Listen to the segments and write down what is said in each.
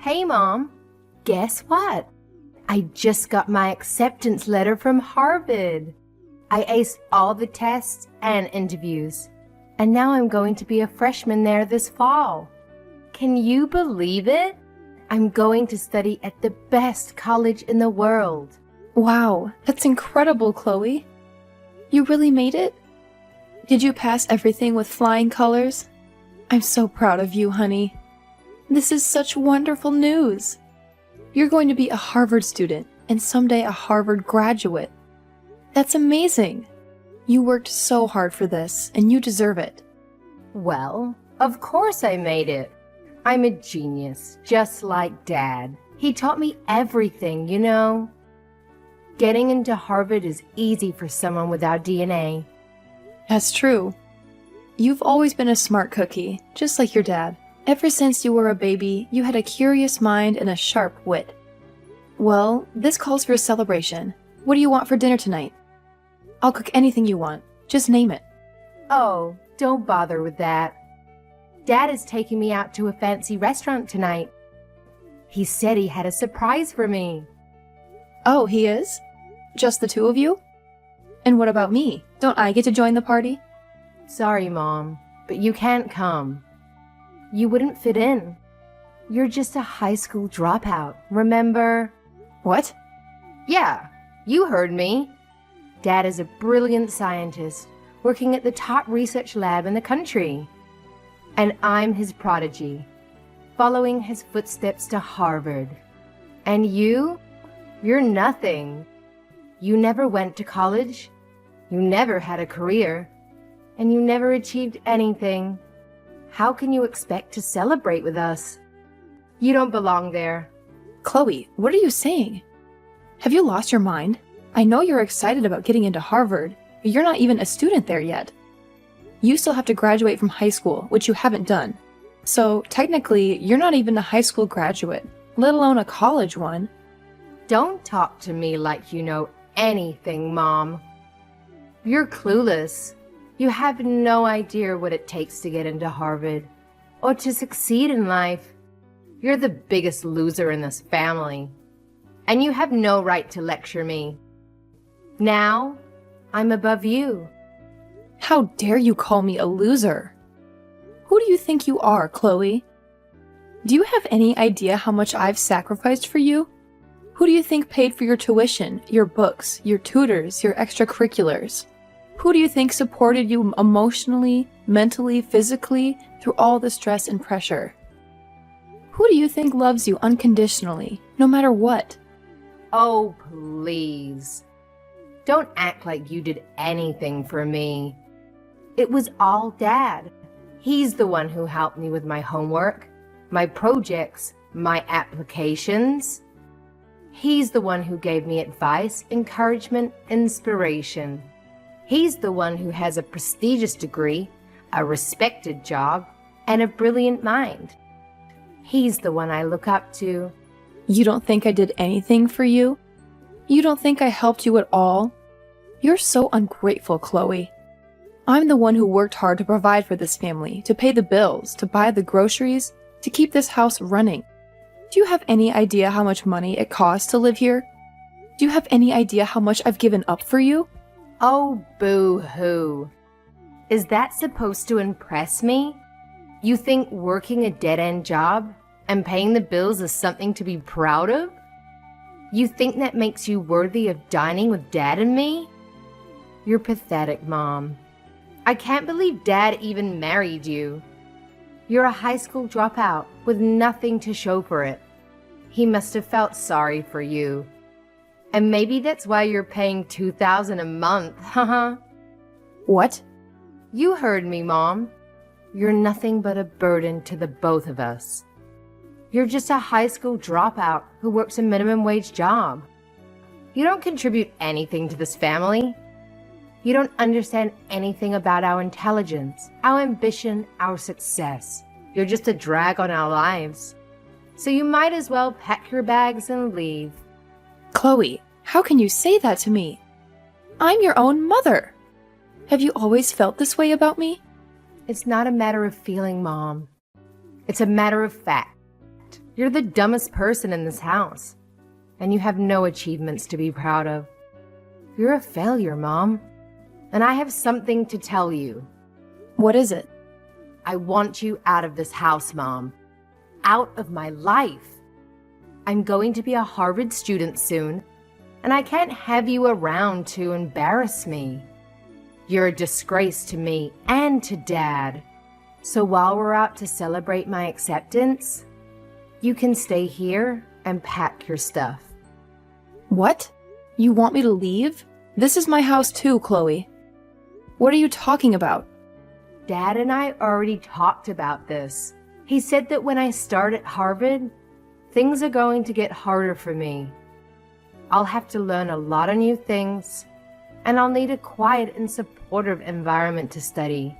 Hey, Mom. Guess what? I just got my acceptance letter from Harvard. I aced all the tests and interviews, and now I'm going to be a freshman there this fall. Can you believe it? I'm going to study at the best college in the world. Wow, that's incredible, Chloe. You really made it? Did you pass everything with flying colors? I'm so proud of you, honey. This is such wonderful news. You're going to be a Harvard student and someday a Harvard graduate. That's amazing. You worked so hard for this, and you deserve it. Well, of course I made it. I'm a genius, just like Dad. He taught me everything, you know. Getting into Harvard is easy for someone without DNA. That's true. You've always been a smart cookie, just like your dad. Ever since you were a baby, you had a curious mind and a sharp wit. Well, this calls for a celebration. What do you want for dinner tonight? I'll cook anything you want. Just name it. Oh, don't bother with that. Dad is taking me out to a fancy restaurant tonight. He said he had a surprise for me. Oh, he is? Just the two of you? And what about me? Don't I get to join the party? Sorry, Mom, but you can't come. You wouldn't fit in. You're just a high school dropout, remember? What? Yeah, you heard me. Dad is a brilliant scientist working at the top research lab in the country. And I'm his prodigy, following his footsteps to Harvard. And you're nothing. You never went to college, you never had a career, and you never achieved anything. How can you expect to celebrate with us? You don't belong there. Chloe, what are you saying? Have you lost your mind? I know you're excited about getting into Harvard, but you're not even a student there yet. You still have to graduate from high school, which you haven't done. So, technically, you're not even a high school graduate, let alone a college one. Don't talk to me like you know anything, Mom. You're clueless. You have no idea what it takes to get into Harvard or to succeed in life. You're the biggest loser in this family, and you have no right to lecture me. Now, I'm above you. How dare you call me a loser? Who do you think you are, Chloe? Do you have any idea how much I've sacrificed for you? Who do you think paid for your tuition, your books, your tutors, your extracurriculars? Who do you think supported you emotionally, mentally, physically through all the stress and pressure? Who do you think loves you unconditionally, no matter what? Oh, please. Don't act like you did anything for me. It was all Dad. He's the one who helped me with my homework, my projects, my applications. He's the one who gave me advice, encouragement, inspiration. He's the one who has a prestigious degree, a respected job, and a brilliant mind. He's the one I look up to. You don't think I did anything for you? You don't think I helped you at all? You're so ungrateful, Chloe. I'm the one who worked hard to provide for this family, to pay the bills, to buy the groceries, to keep this house running. Do you have any idea how much money it costs to live here? Do you have any idea how much I've given up for you? Oh, boo-hoo. Is that supposed to impress me? You think working a dead-end job and paying the bills is something to be proud of? You think that makes you worthy of dining with Dad and me? You're pathetic, Mom. I can't believe Dad even married you. You're a high school dropout with nothing to show for it. He must have felt sorry for you. And maybe that's why you're paying $2,000 a month, haha. What? You heard me, Mom. You're nothing but a burden to the both of us. You're just a high school dropout who works a minimum wage job. You don't contribute anything to this family. You don't understand anything about our intelligence, our ambition, our success. You're just a drag on our lives. So you might as well pack your bags and leave. Chloe, how can you say that to me? I'm your own mother. Have you always felt this way about me? It's not a matter of feeling, Mom. It's a matter of fact. You're the dumbest person in this house, and you have no achievements to be proud of. You're a failure, Mom, and I have something to tell you. What is it? I want you out of this house, Mom. Out of my life. I'm going to be a Harvard student soon, and I can't have you around to embarrass me. You're a disgrace to me and to Dad. So while we're out to celebrate my acceptance, you can stay here and pack your stuff. What? You want me to leave? This is my house too, Chloe. What are you talking about? Dad and I already talked about this. He said that when I start at Harvard, things are going to get harder for me. I'll have to learn a lot of new things, and I'll need a quiet and supportive environment to study.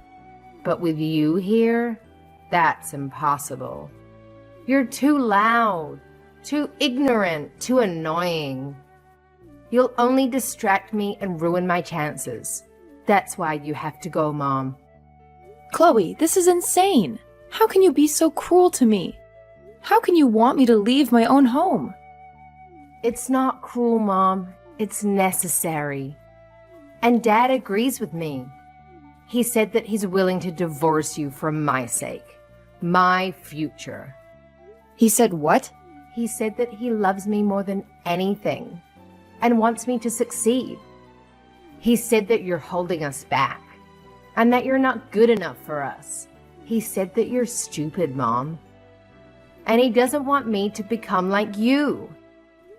But with you here, that's impossible. You're too loud, too ignorant, too annoying. You'll only distract me and ruin my chances. That's why you have to go, Mom. Chloe, this is insane. How can you be so cruel to me? How can you want me to leave my own home? It's not cruel, Mom. It's necessary. And Dad agrees with me. He said that he's willing to divorce you for my sake, my future. He said what? He said that he loves me more than anything and wants me to succeed. He said that you're holding us back and that you're not good enough for us. He said that you're stupid, Mom. And he doesn't want me to become like you.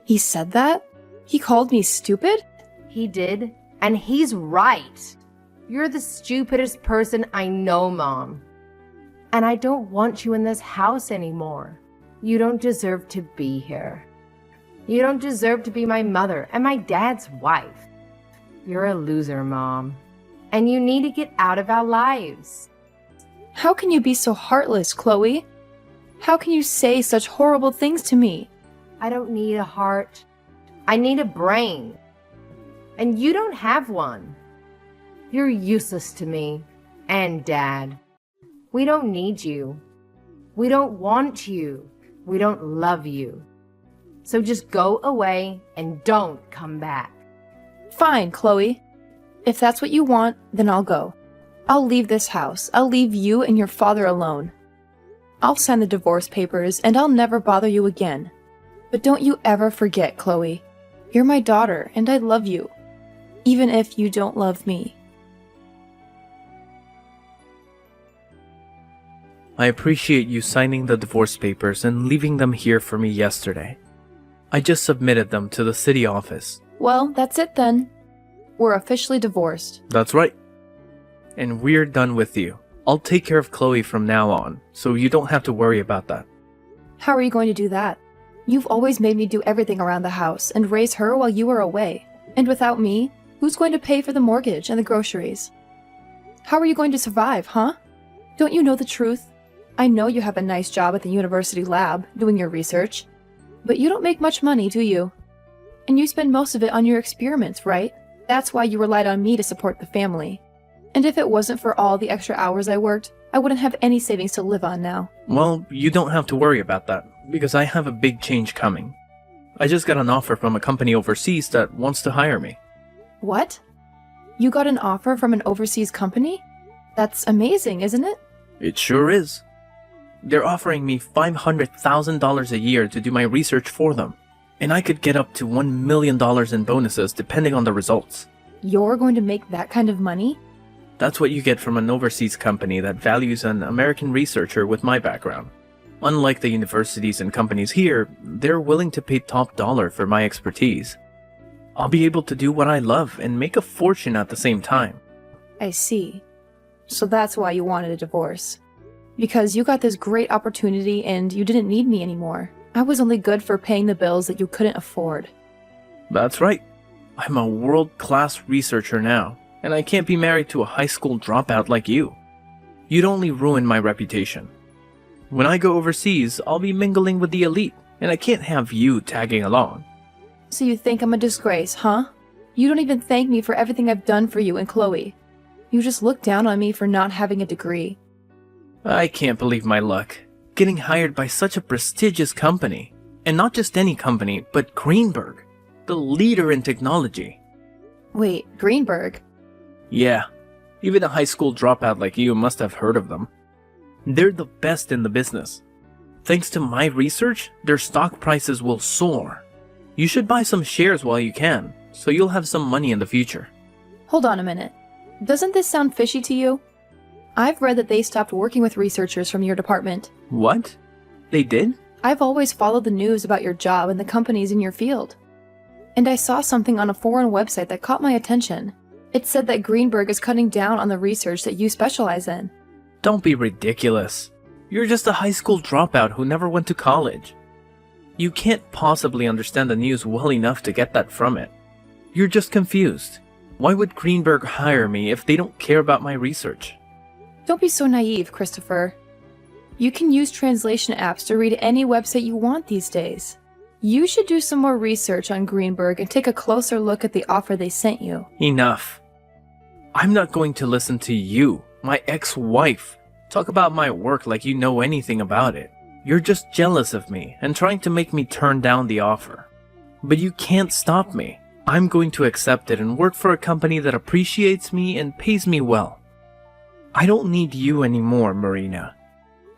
He said that? He called me stupid? He did, and he's right. You're the stupidest person I know, Mom. And I don't want you in this house anymore. You don't deserve to be here. You don't deserve to be my mother and my dad's wife. You're a loser, Mom. And you need to get out of our lives. How can you be so heartless, Chloe? How can you say such horrible things to me? I don't need a heart. I need a brain. And you don't have one. You're useless to me and Dad. We don't need you. We don't want you. We don't love you. So just go away and don't come back. Fine, Chloe. If that's what you want, then I'll go. I'll leave this house. I'll leave you and your father alone. I'll sign the divorce papers and I'll never bother you again. But don't you ever forget, Chloe. You're my daughter and I love you. Even if you don't love me. I appreciate you signing the divorce papers and leaving them here for me yesterday. I just submitted them to the city office. Well, that's it then. We're officially divorced. That's right. And we're done with you. I'll take care of Chloe from now on, so you don't have to worry about that. How are you going to do that? You've always made me do everything around the house and raise her while you were away. And without me, who's going to pay for the mortgage and the groceries? How are you going to survive, huh? Don't you know the truth? I know you have a nice job at the university lab, doing your research. But you don't make much money, do you? And you spend most of it on your experiments, right? That's why you relied on me to support the family. And if it wasn't for all the extra hours I worked, I wouldn't have any savings to live on now. Well, you don't have to worry about that, because I have a big change coming. I just got an offer from a company overseas that wants to hire me. What? You got an offer from an overseas company? That's amazing, isn't it? It sure is. They're offering me $500,000 a year to do my research for them, and I could get up to $1 million in bonuses depending on the results. You're going to make that kind of money? That's what you get from an overseas company that values an American researcher with my background. Unlike the universities and companies here, they're willing to pay top dollar for my expertise. I'll be able to do what I love and make a fortune at the same time. I see. So that's why you wanted a divorce. Because you got this great opportunity and you didn't need me anymore. I was only good for paying the bills that you couldn't afford. That's right. I'm a world-class researcher now, and I can't be married to a high school dropout like you. You'd only ruin my reputation. When I go overseas, I'll be mingling with the elite, and I can't have you tagging along. So you think I'm a disgrace, huh? You don't even thank me for everything I've done for you and Chloe. You just look down on me for not having a degree. I can't believe my luck. getting hired by such a prestigious company. And not just any company, but Greenberg, the leader in technology. Wait, Greenberg? Yeah, even a high school dropout like you must have heard of them. They're the best in the business. Thanks to my research, their stock prices will soar. You should buy some shares while you can, so you'll have some money in the future. Hold on a minute. Doesn't this sound fishy to you? I've read that they stopped working with researchers from your department. What? They did? I've always followed the news about your job and the companies in your field. And I saw something on a foreign website that caught my attention. It said that Greenberg is cutting down on the research that you specialize in. Don't be ridiculous. You're just a high school dropout who never went to college. You can't possibly understand the news well enough to get that from it. You're just confused. Why would Greenberg hire me if they don't care about my research? Don't be so naive, Christopher. You can use translation apps to read any website you want these days. You should do some more research on Greenberg and take a closer look at the offer they sent you. Enough. I'm not going to listen to you, my ex-wife, talk about my work like you know anything about it. You're just jealous of me and trying to make me turn down the offer. But you can't stop me. I'm going to accept it and work for a company that appreciates me and pays me well. I don't need you anymore, Marina.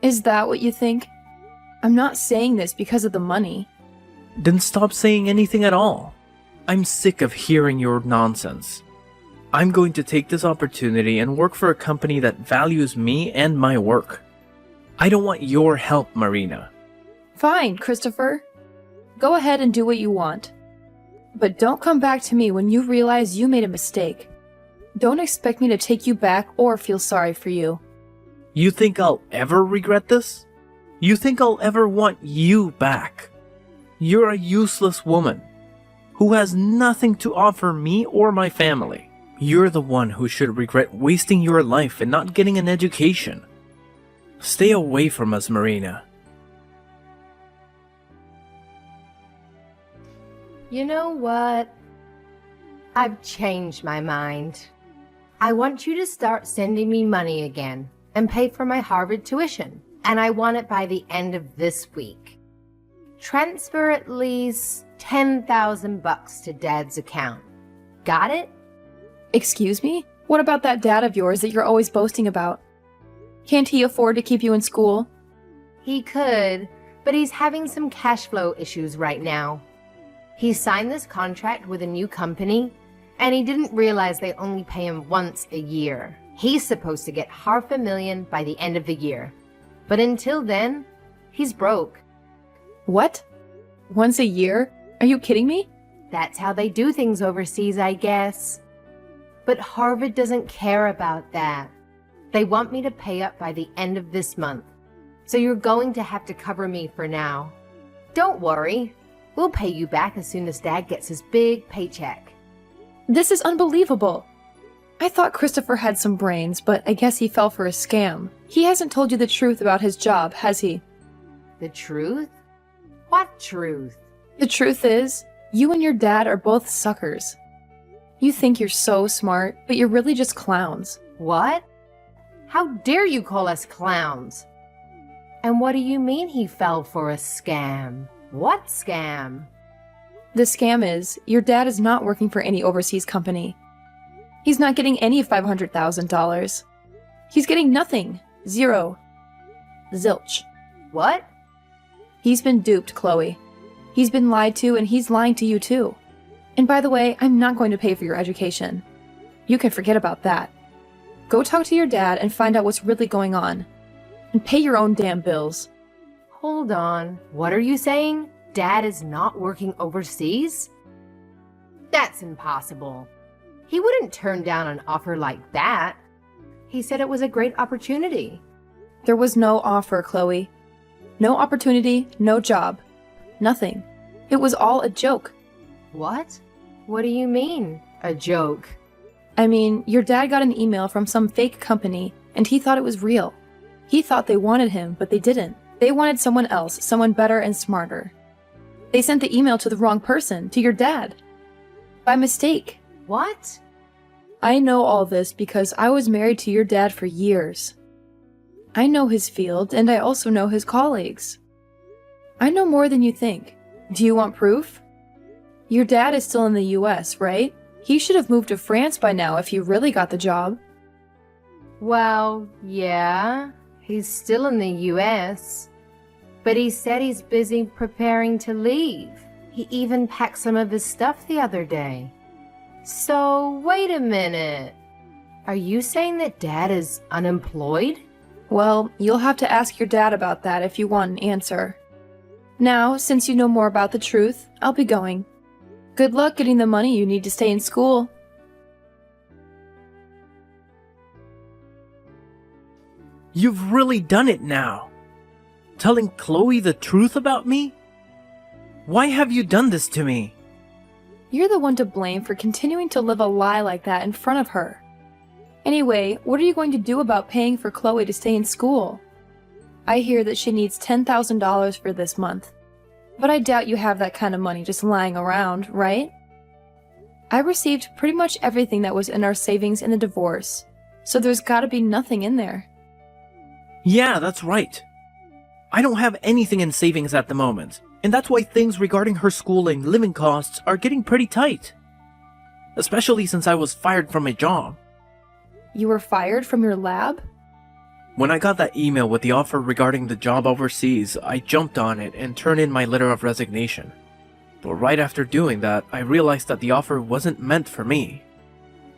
Is that what you think? I'm not saying this because of the money. Then stop saying anything at all. I'm sick of hearing your nonsense. I'm going to take this opportunity and work for a company that values me and my work. I don't want your help, Marina. Fine, Christopher. Go ahead and do what you want. But don't come back to me when you realize you made a mistake. Don't expect me to take you back or feel sorry for you. You think I'll ever regret this? You think I'll ever want you back? You're a useless woman who has nothing to offer me or my family. You're the one who should regret wasting your life and not getting an education. Stay away from us, Marina. You know what? I've changed my mind. I want you to start sending me money again and pay for my Harvard tuition. And I want it by the end of this week. Transfer at least $10,000 to Dad's account. Got it? Excuse me? What about that dad of yours that you're always boasting about? Can't he afford to keep you in school? He could, but he's having some cash flow issues right now. He signed this contract with a new company, and he didn't realize they only pay him once a year. He's supposed to get $500,000 by the end of the year. But until then, he's broke. What? Once a year? Are you kidding me? That's how they do things overseas, I guess. But Harvard doesn't care about that. They want me to pay up by the end of this month. So you're going to have to cover me for now. Don't worry. We'll pay you back as soon as Dad gets his big paycheck. This is unbelievable. I thought Christopher had some brains, but I guess he fell for a scam. He hasn't told you the truth about his job, has he? The truth? What truth? The truth is, you and your dad are both suckers. You think you're so smart, but you're really just clowns. What? How dare you call us clowns? And what do you mean he fell for a scam? What scam? The scam is, your dad is not working for any overseas company. He's not getting any $500,000. He's getting nothing. Zero. Zilch. What? He's been duped, Chloe. He's been lied to, and he's lying to you too. And by the way, I'm not going to pay for your education. You can forget about that. Go talk to your dad and find out what's really going on. And pay your own damn bills. Hold on. What are you saying? Dad is not working overseas? That's impossible. He wouldn't turn down an offer like that. He said it was a great opportunity. There was no offer, Chloe. No opportunity, no job. Nothing. It was all a joke. What? What do you mean, a joke? I mean, your dad got an email from some fake company, and he thought it was real. He thought they wanted him, but they didn't. They wanted someone else, someone better and smarter. They sent the email to the wrong person, to your dad. By mistake. What? I know all this because I was married to your dad for years. I know his field, and I also know his colleagues. I know more than you think. Do you want proof? Your dad is still in the US, right? He should have moved to France by now if he really got the job. Well, yeah, he's still in the US. But he said he's busy preparing to leave. He even packed some of his stuff the other day. So, wait a minute. Are you saying that Dad is unemployed? Well, you'll have to ask your dad about that if you want an answer. Now, since you know more about the truth, I'll be going. Good luck getting the money you need to stay in school. You've really done it now. Telling Chloe the truth about me? Why have you done this to me? You're the one to blame for continuing to live a lie like that in front of her. Anyway, what are you going to do about paying for Chloe to stay in school? I hear that she needs $10,000 for this month. But I doubt you have that kind of money just lying around, right? I received pretty much everything that was in our savings in the divorce, so there's gotta be nothing in there. Yeah, that's right. I don't have anything in savings at the moment, and that's why things regarding her schooling, living costs are getting pretty tight. Especially since I was fired from my job. You were fired from your lab? When I got that email with the offer regarding the job overseas, I jumped on it and turned in my letter of resignation. But right after doing that, I realized that the offer wasn't meant for me.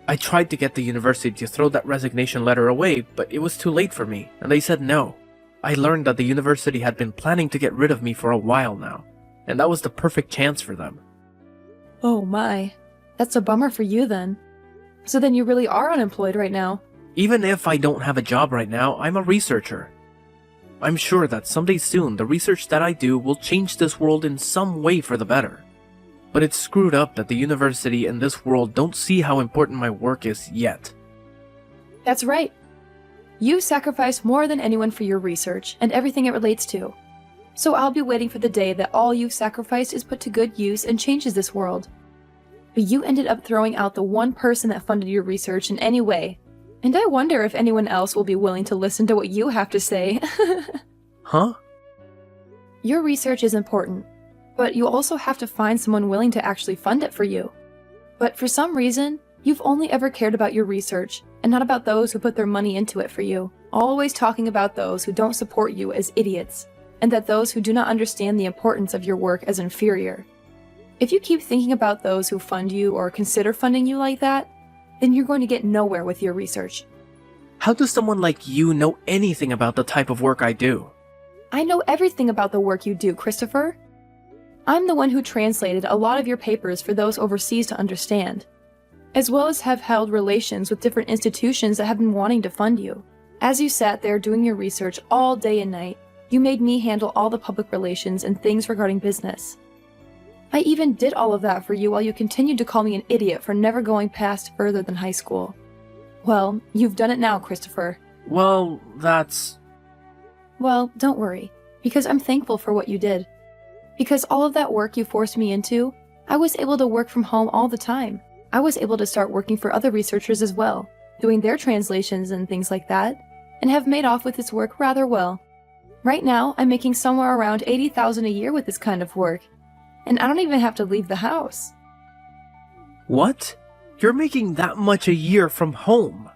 I tried to get the university to throw that resignation letter away, but it was too late for me, and they said no. I learned that the university had been planning to get rid of me for a while now, and that was the perfect chance for them. Oh my, that's a bummer for you then. So then you really are unemployed right now. Even if I don't have a job right now, I'm a researcher. I'm sure that someday soon the research that I do will change this world in some way for the better. But it's screwed up that the university and this world don't see how important my work is yet. That's right. You sacrifice more than anyone for your research and everything it relates to. So I'll be waiting for the day that all you've sacrificed is put to good use and changes this world. But you ended up throwing out the one person that funded your research in any way. And I wonder if anyone else will be willing to listen to what you have to say. Huh? Your research is important, but you also have to find someone willing to actually fund it for you. But for some reason, you've only ever cared about your research and not about those who put their money into it for you, always talking about those who don't support you as idiots, and that those who do not understand the importance of your work as inferior. If you keep thinking about those who fund you or consider funding you like that, then you're going to get nowhere with your research. How does someone like you know anything about the type of work I do? I know everything about the work you do, Christopher. I'm the one who translated a lot of your papers for those overseas to understand, as well as have held relations with different institutions that have been wanting to fund you. As you sat there doing your research all day and night, you made me handle all the public relations and things regarding business. I even did all of that for you while you continued to call me an idiot for never going past further than high school. Well, you've done it now, Christopher. Well, that's... Well, don't worry, because I'm thankful for what you did. Because all of that work you forced me into, I was able to work from home all the time. I was able to start working for other researchers as well, doing their translations and things like that, and have made off with this work rather well. Right now, I'm making somewhere around $80,000 a year with this kind of work, and I don't even have to leave the house. What? You're making that much a year from home?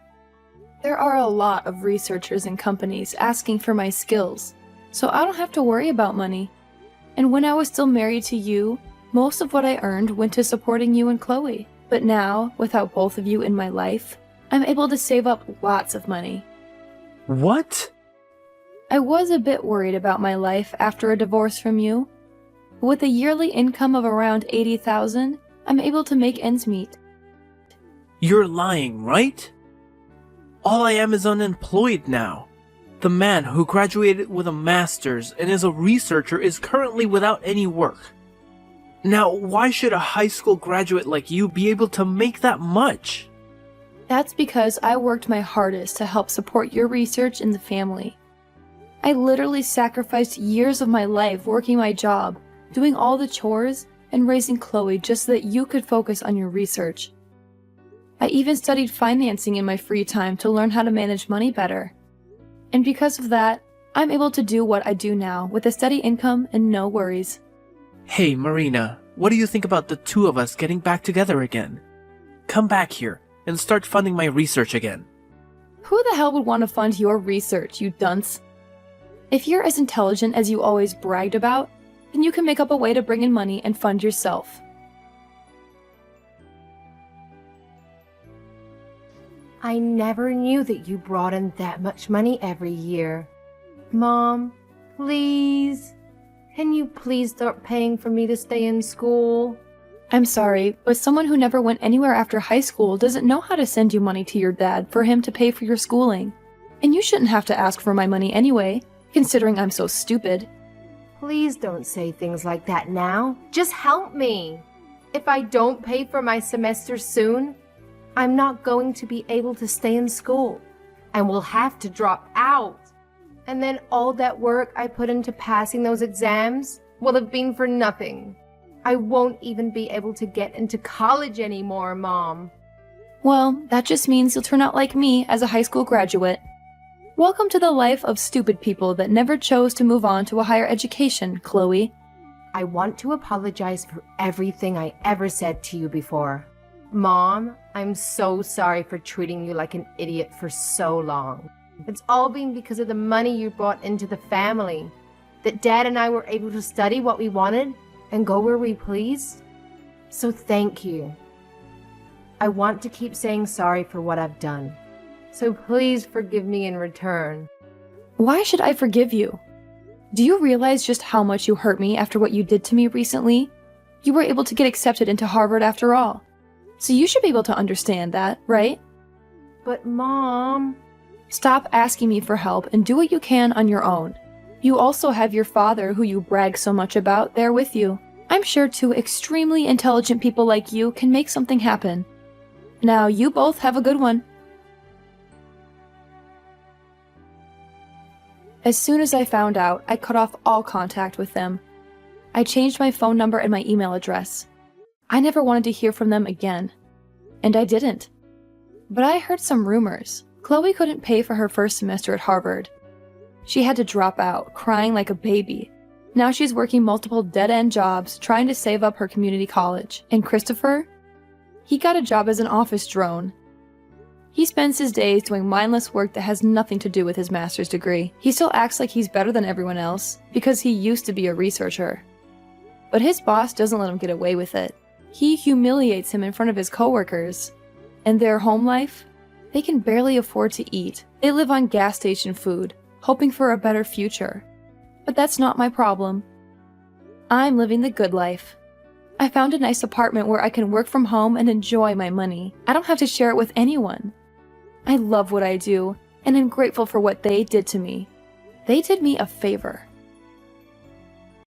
There are a lot of researchers and companies asking for my skills, so I don't have to worry about money. And when I was still married to you, most of what I earned went to supporting you and Chloe. But now, without both of you in my life, I'm able to save up lots of money. What? I was a bit worried about my life after a divorce from you. With a yearly income of around $80,000, I'm able to make ends meet. You're lying, right? All I am is unemployed now. The man who graduated with a master's and is a researcher is currently without any work. Now, why should a high school graduate like you be able to make that much? That's because I worked my hardest to help support your research and the family. I literally sacrificed years of my life working my job, doing all the chores, and raising Chloe just so that you could focus on your research. I even studied financing in my free time to learn how to manage money better. And because of that, I'm able to do what I do now with a steady income and no worries. Hey, Marina, what do you think about the two of us getting back together again? Come back here and start funding my research again. Who the hell would want to fund your research, you dunce? If you're as intelligent as you always bragged about, then you can make up a way to bring in money and fund yourself. I never knew that you brought in that much money every year. Mom, please. Can you please start paying for me to stay in school? I'm sorry, but someone who never went anywhere after high school doesn't know how to send you money to your dad for him to pay for your schooling. And you shouldn't have to ask for my money anyway, considering I'm so stupid. Please don't say things like that now. Just help me. If I don't pay for my semester soon, I'm not going to be able to stay in school and will have to drop out. And then all that work I put into passing those exams will have been for nothing. I won't even be able to get into college anymore, Mom. Well, that just means you'll turn out like me as a high school graduate. Welcome to the life of stupid people that never chose to move on to a higher education, Chloe. I want to apologize for everything I ever said to you before. Mom, I'm so sorry for treating you like an idiot for so long. It's all been because of the money you brought into the family, that Dad and I were able to study what we wanted and go where we pleased. So thank you. I want to keep saying sorry for what I've done. So please forgive me in return. Why should I forgive you? Do you realize just how much you hurt me after what you did to me recently? You were able to get accepted into Harvard after all. So you should be able to understand that, right? But Mom... Stop asking me for help and do what you can on your own. You also have your father, who you brag so much about, there with you. I'm sure two extremely intelligent people like you can make something happen. Now, you both have a good one. As soon as I found out, I cut off all contact with them. I changed my phone number and my email address. I never wanted to hear from them again. And I didn't. But I heard some rumors. Chloe couldn't pay for her first semester at Harvard. She had to drop out, crying like a baby. Now she's working multiple dead-end jobs, trying to save up her community college. And Christopher? He got a job as an office drone. He spends his days doing mindless work that has nothing to do with his master's degree. He still acts like he's better than everyone else, because he used to be a researcher. But his boss doesn't let him get away with it. He humiliates him in front of his coworkers. And their home life? They can barely afford to eat. They live on gas station food, hoping for a better future. But that's not my problem. I'm living the good life. I found a nice apartment where I can work from home and enjoy my money. I don't have to share it with anyone. I love what I do, and I'm grateful for what they did to me. They did me a favor.